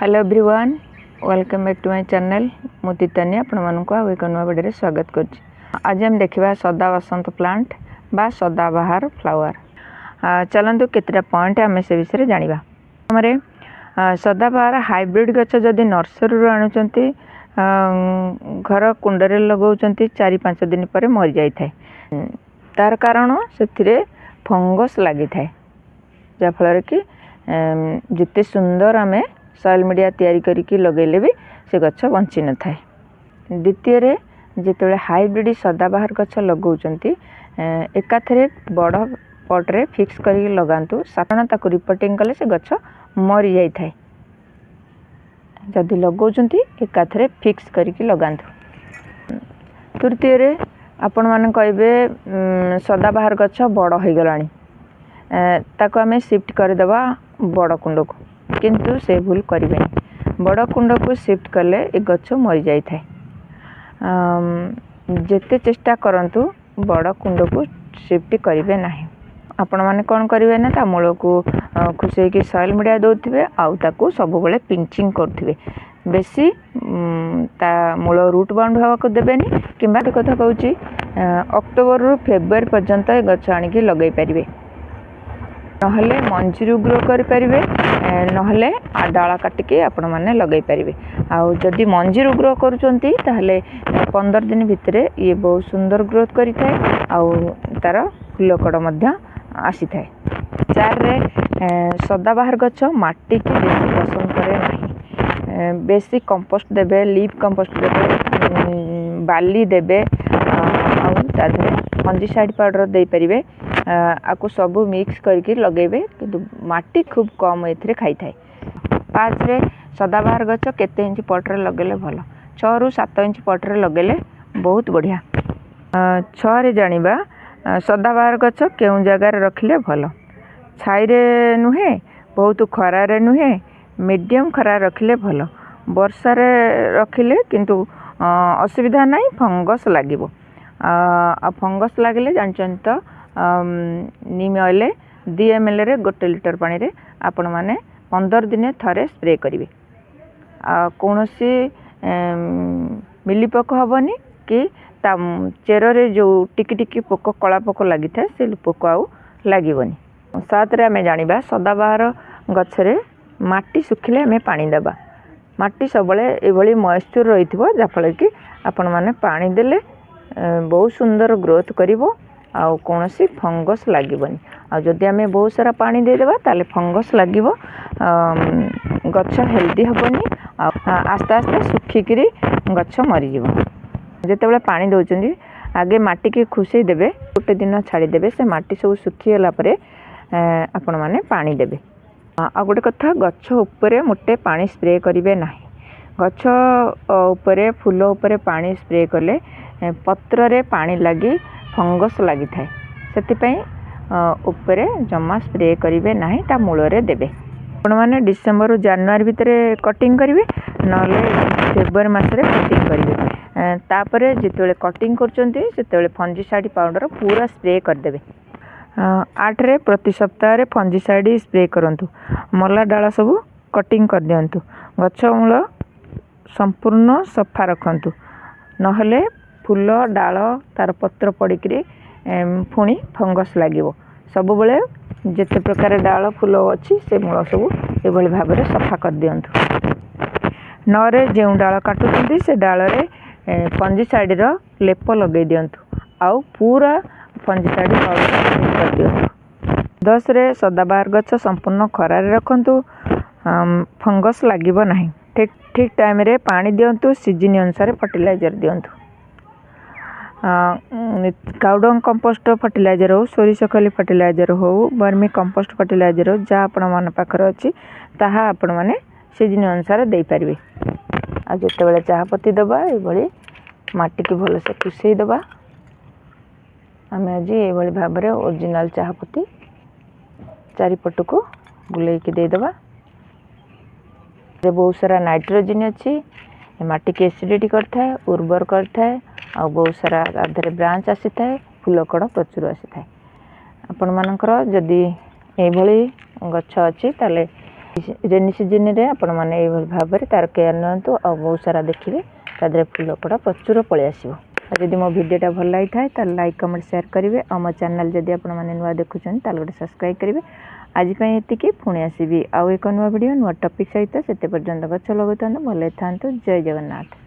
Hello everyone, welcome back to my channel. मु तीतानी आपको आउ एक नुआ वीडियो स्वागत करुच्ची। आज हम देखा सदा बसंत प्लांट बा सदाबहार फ्लावर। चलतु केतटा पॉइंट आम से विषय जाना। आमरे सदाबहार हाइब्रिड गछ जदि नर्सरी आणुचंती घर कुंडरे लगाउचंती 4-5 दिन पर मरी जाई थाए। तार कारण से फंगस लगी थाए, जाफल कि जिते सुंदर आम सॉइल मीडिया तैयारी करके लगेले भी से गछ बंची न थाए। द्वितीय जिते हाइब्रिड सदाबहार गछ लगाउचंती एकाथरे बड़ पट्रे फिक्स करके लगातु। साधारण ताकू रिपोर्टिंग कले से गछ मरी जाई थाए। जदि लगाउचंती एकाथरे फिक्स करके लगातु। तृतीय आपण माने कहबे सदाबहार गछ बड़ हो गलानी, ताको आमे शिफ्ट करदेबा बड़ कुंड को, किंतु से भूल करें। बड़ कुंड को शिफ्ट कले ए गछ मरी जाई थाए। जेते चेष्टा करंतु बड़ कुंड को शिफ्ट करें ना। आपण माने कौन करेंगे ना, ता मूल को खुशे की सॉइल मीडिया दौथे आउ ताकू सब बेले पिंचिंग करुवे। बेसी ता मूल रूट बाउंड हवा को देबेनी। किंबा कथा कहूँ अक्टोबर रु फेब्रुआरी पर्यंत ए गछ आनिकी लगे पारे। नहले मंजीरू ग्रो करें, नहले डाला काटिके आपण माने लगे पारे। आउ जदि मंजीरू ग्रो करुचंती ताहले 15 दिन भितर ये बहुत सुंदर ग्रोथ करि थाए। आउ तार फूल कड़ मध्य आसी थाए। 4 सदाबहार गछ माटी की बेसी पसंद करे नहीं। बेसी कंपोस्ट देबे, लीफ कंपोस्ट देबे, बाली देबे, आउ ताधरे फंजीसाइड पाउडर दे परिबे। आकु सबू मिक्स करके लगेबे, किंतु माटी खूब कम एथरे खाई थाए। 5 सदाबहार गछ केते इंच पटरे लगेले भल? 6 रु 7 इंच पटरे लगेले बहुत बढ़िया। 6 जानिबा सदाबहार गछ केउ जगार रखिले भल? छाई रे नुहे, बहुत खरा रे नुहे, मीडियम खरा रखिले भल। वर्षा रे रखिले किंतु असुविधा नहीं, फंगस लागिबो। आ फंगस लागिले जानचन तो नीम ऑयल 2 ml रे 1 लीटर पानी रे आपण माने 15 दिन थरे स्प्रे करिवे। कौनसी मिलीपोक हेनी कि ता चेर रे जो टिकी टिकी पोक कला पोक लगी था से पोक आउ लगनी। 7 आम जाना सदाबहार गछरे माटी सुखिले आम पानी देबा। माटी सब ये मॉइस्चर रही जाफल कि आपण माने पानी देले बहुत सुंदर ग्रोथ करिवो। आउ कौन सी फंगस लगनी। आदि आम बहुत सारा पानी देदेबा ताले फंगस लगिवो, गछ हेल्दी हेबनी। आस्ते आस्ते सुखिकी गछ मरीज। जिते पानी दौरान आगे माटी की खुशे देबे, गोटे दिन छाड़ीदेवे से माटी सब सुखीगला आपण मैंने पानी देबे। आ गोटे कथा, गछ उपरे मोटे पानी स्प्रे करेंगे ना। गछ उपरे फूल उपरे पानी स्प्रे कले पत्र रे पानी लगी फंगस लगी थाए। से उपरे जमा स्प्रे करेंगे ना, ता मूल रे देबे। आपण मैंने डिसेम्बर रु जानुआरी भितर कटिंग करेंगे, नले फेब्रुआरी मसरे कटिंग करेंगे। तापर जिते कटिंग करते फंजीसाइड पाउडर पूरा स्प्रे करदे। 8 प्रति सप्ताह फंजीसाइड स्प्रे करंतु। मला डाला सब कटिंग कर दियंतु। गछ मूल संपूर्ण सफा रखंतु, नहले फूल डाल तार पत्र पड़िकी पुणी फंगस लगे। सब बेले जिते प्रकार डाल फूल अच्छी से मूल सब ये भाव में सफा कर दियंतु। 9 जो डाल काटुचंती से डाल रे फंजीसाइड रो लेप लगे दियंतु। आउ पूरा फंजीसाइड कर दियंतु। 10 सदाबहार गछ संपूर्ण खरारे रखंतु, फंगस लागिबो नाही। ठीक टाइम रे पानी दियंतु। सीजन अनुसार फर्टिलाइजर दियंतु। काउडंग कंपोस्ट फर्टिलाइजर हो, सोरिष खली फर्टिलाइजर हो, वर्मी कंपोस्ट फर्टिलाइजर हो, जहाँ आपण मान पाखरे अच्छी ताहा आपण माने सीजन अनुसार दे पारिबे। आ जते बेले चाह पत्ती दबा ये माटी की भल से कुसई दबा। आम आज ये भाव में ओरिजिनल चाह पत्ती चारिपट को बुले देदेबा। बहुत सारा नाइट्रोजन अच्छी, माटी की एसिडिटी करता, उर्वर करता, आ बहुत सारा आधे ब्रांच आसी थाए, फूल कड़ प्रचुर आसी थाए। आपण मानकर जदि ये गछ अच्छी ताले रेनी सीजन रे आपण मैंने भाव में तार केयर नियंतु आ बहुत सारा देखिए तादे फूल कड़ा प्रचुर पलि आसो। जदि मो भिडियोटा भल लगी था लाइक कमेंट शेयर करेंगे और मो चैनल जदि आपण मैंने नुआ देखुं गोटे सब्सक्राइब करेंगे। आज ये पुणी आसबि आउ एक नुआ वीडियो नुआ टॉपिक सहित से पर्यंत गछ लगता भले था। जय जगन्नाथ।